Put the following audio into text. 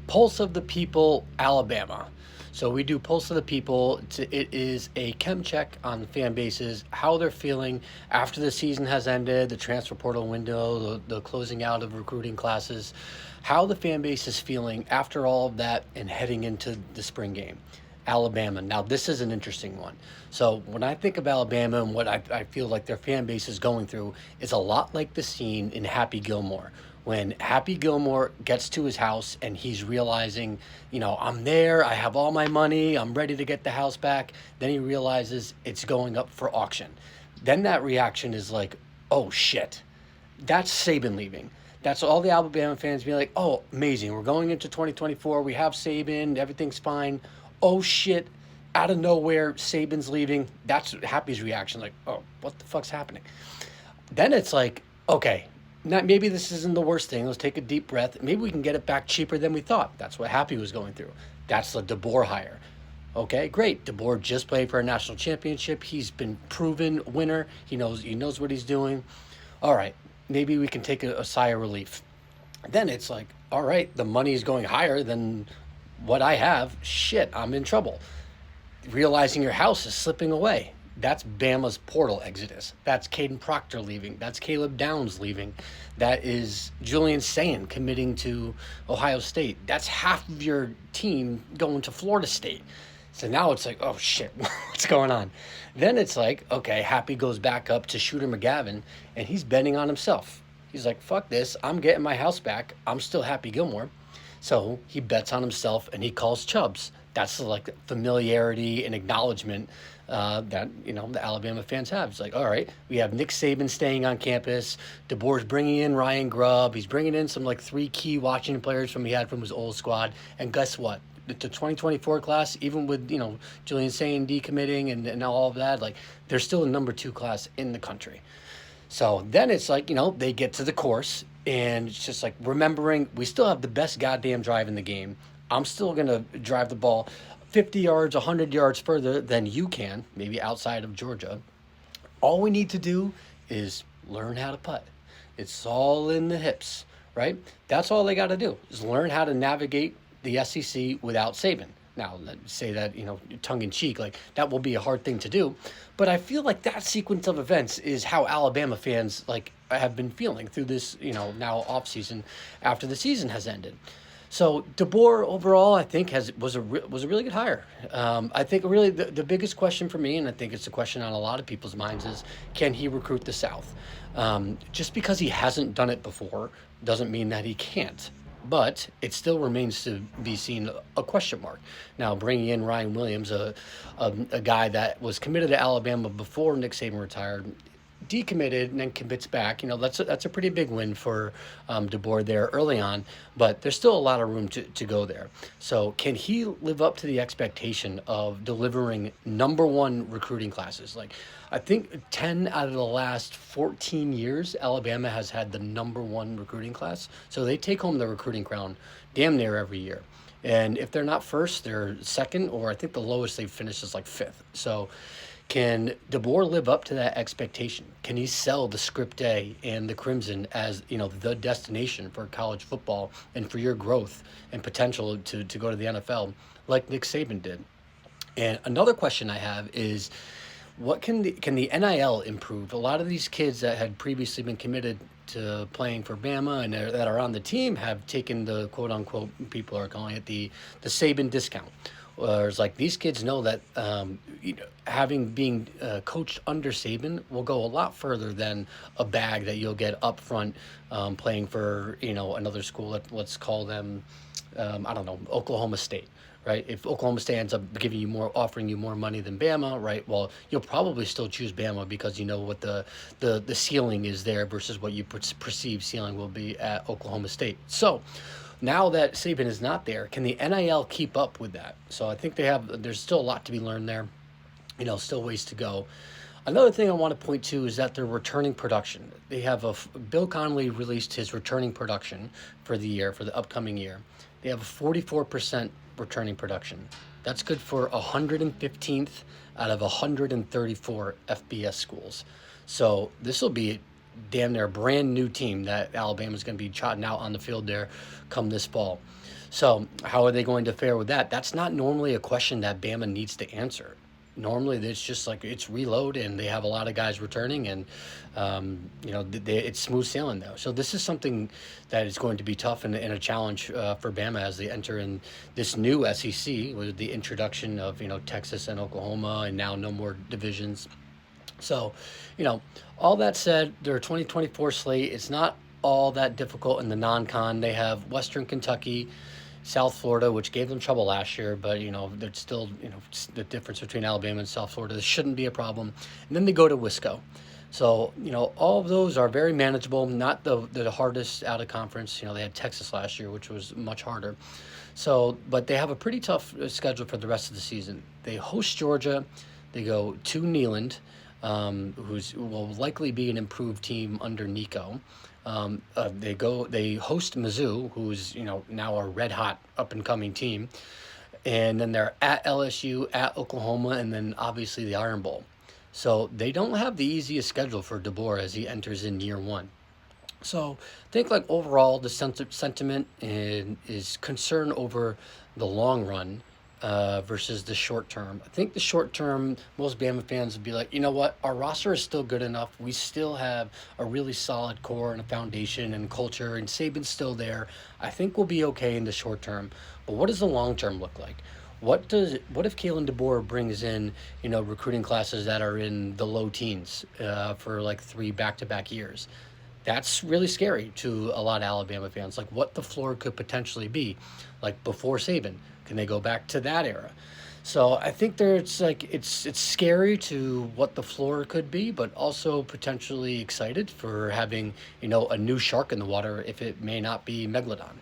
Pulse of the People, Alabama. So we do Pulse of the People. It is a chem check on fan bases, how they're feeling after the season has ended, the transfer portal window, the closing out of recruiting classes, how the fan base is feeling after all of that and heading into the spring game. Alabama. Now, this is an interesting one. So, when I think of Alabama and what I feel like their fan base is going through, is a lot like the scene in Happy Gilmore. When Happy Gilmore gets to his house and he's realizing, I'm there, I have all my money, I'm ready to get the house back. Then he realizes it's going up for auction. Then that reaction is like, oh shit, that's Saban leaving. That's all the Alabama fans being like, oh, amazing. We're going into 2024. We have Saban. Everything's fine. Oh, shit. Out of nowhere, Saban's leaving. That's Happy's reaction. Like, oh, what the fuck's happening? Then it's like, okay, maybe this isn't the worst thing. Let's take a deep breath. Maybe we can get it back cheaper than we thought. That's what Happy was going through. That's the DeBoer hire. Okay, great. DeBoer just played for a national championship. He's been proven winner. He knows what he's doing. All right, maybe we can take a sigh of relief. Then it's like, all right, the money is going higher than what I have. Shit, I'm in trouble. Realizing your house is slipping away. That's Bama's portal exodus. That's Caden Proctor leaving. That's Caleb Downs leaving. That is Julian Sayin committing to Ohio State. That's half of your team going to Florida State. So now it's like, oh shit, what's going on? Then it's like, okay, Happy goes back up to Shooter McGavin, and he's betting on himself. He's like, fuck this, I'm getting my house back. I'm still Happy Gilmore. So he bets on himself, and he calls Chubbs. That's like familiarity and acknowledgement that the Alabama fans have. It's like, all right, we have Nick Saban staying on campus. DeBoer's bringing in Ryan Grubb. He's bringing in some like 3 key Washington players he had from his old squad. And guess what? The 2024 class, even with Julian Sayin decommitting and all of that, like they're still the number 2 class in the country. So then it's like they get to the course, and it's just like remembering we still have the best goddamn drive in the game. I'm still gonna drive the ball 50 yards, 100 yards further than you can, maybe outside of Georgia. All we need to do is learn how to putt. It's all in the hips, right? That's all they got to do is learn how to navigate the SEC without Saban. Now, say that, tongue in cheek, like that will be a hard thing to do. But I feel like that sequence of events is how Alabama fans like have been feeling through this, now off season after the season has ended. So DeBoer overall, I think was a really good hire. I think really the biggest question for me, and I think it's a question on a lot of people's minds, is can he recruit the South? Just because he hasn't done it before doesn't mean that he can't. But it still remains to be seen a question mark. Now, bringing in Ryan Williams, a guy that was committed to Alabama before Nick Saban retired, decommitted and then commits back. That's a pretty big win for DeBoer there early on, but there's still a lot of room to go there. So can he live up to the expectation of delivering number 1 recruiting classes? Like, I think 10 out of the last 14 years, Alabama has had the number 1 recruiting class. So they take home the recruiting crown damn near every year. And if they're not first, they're second, or I think the lowest they've finished is like 5th. So can DeBoer live up to that expectation? Can he sell the Script A and the Crimson as the destination for college football and for your growth and potential to go to the NFL like Nick Saban did? And another question I have is, what can the NIL improve? A lot of these kids that had previously been committed to playing for Bama and that are on the team have taken the quote unquote, people are calling it the Saban discount. Whereas like these kids know that being coached under Saban will go a lot further than a bag that you'll get up front playing for another school. Let's call them Oklahoma State. Right? If Oklahoma State ends up offering you more money than Bama, right? Well, you'll probably still choose Bama because you know what the ceiling is there versus what you perceive ceiling will be at Oklahoma State. So now that Saban is not there, can the NIL keep up with that? So I think there's still a lot to be learned there. Still ways to go. Another thing I want to point to is that their returning production. They have Bill Connolly released his returning production for the upcoming year. They have a 44% returning production. That's good for 115th out of 134 FBS schools. So this will be damn near brand new team that Alabama's going to be trotting out on the field there come this fall. So how are they going to fare with that? That's not normally a question that Bama needs to answer. Normally, it's just like it's reload, and they have a lot of guys returning, and it's smooth sailing though. So this is something that is going to be tough and a challenge for Bama as they enter in this new SEC with the introduction of Texas and Oklahoma, and now no more divisions. So, you know, all that said, their 2024 slate is not all that difficult in the non-con. They have Western Kentucky, South Florida, which gave them trouble last year, but they're still, the difference between Alabama and South Florida. This shouldn't be a problem. And then they go to Wisco. So, all of those are very manageable, not the hardest out of conference. They had Texas last year, which was much harder. So, but they have a pretty tough schedule for the rest of the season. They host Georgia, they go to Neyland, who will likely be an improved team under Nico. They host Mizzou, who's now a red hot up and coming team, and then they're at LSU, at Oklahoma, and then obviously the Iron Bowl. So they don't have the easiest schedule for DeBoer as he enters in year one. So I think like overall the sentiment is concern over the long run versus the short term. I think the short term, most Bama fans would be like, you know what, our roster is still good enough. We still have a really solid core and a foundation and culture, and Saban's still there. I think we'll be okay in the short term. But what does the long term look like? What if Kalen DeBoer brings in recruiting classes that are in the low teens for like 3 back-to-back years? That's really scary to a lot of Alabama fans. Like what the floor could potentially be, like before Saban. Can they go back to that era? So I think it's scary to what the floor could be, but also potentially excited for having a new shark in the water if it may not be Megalodon.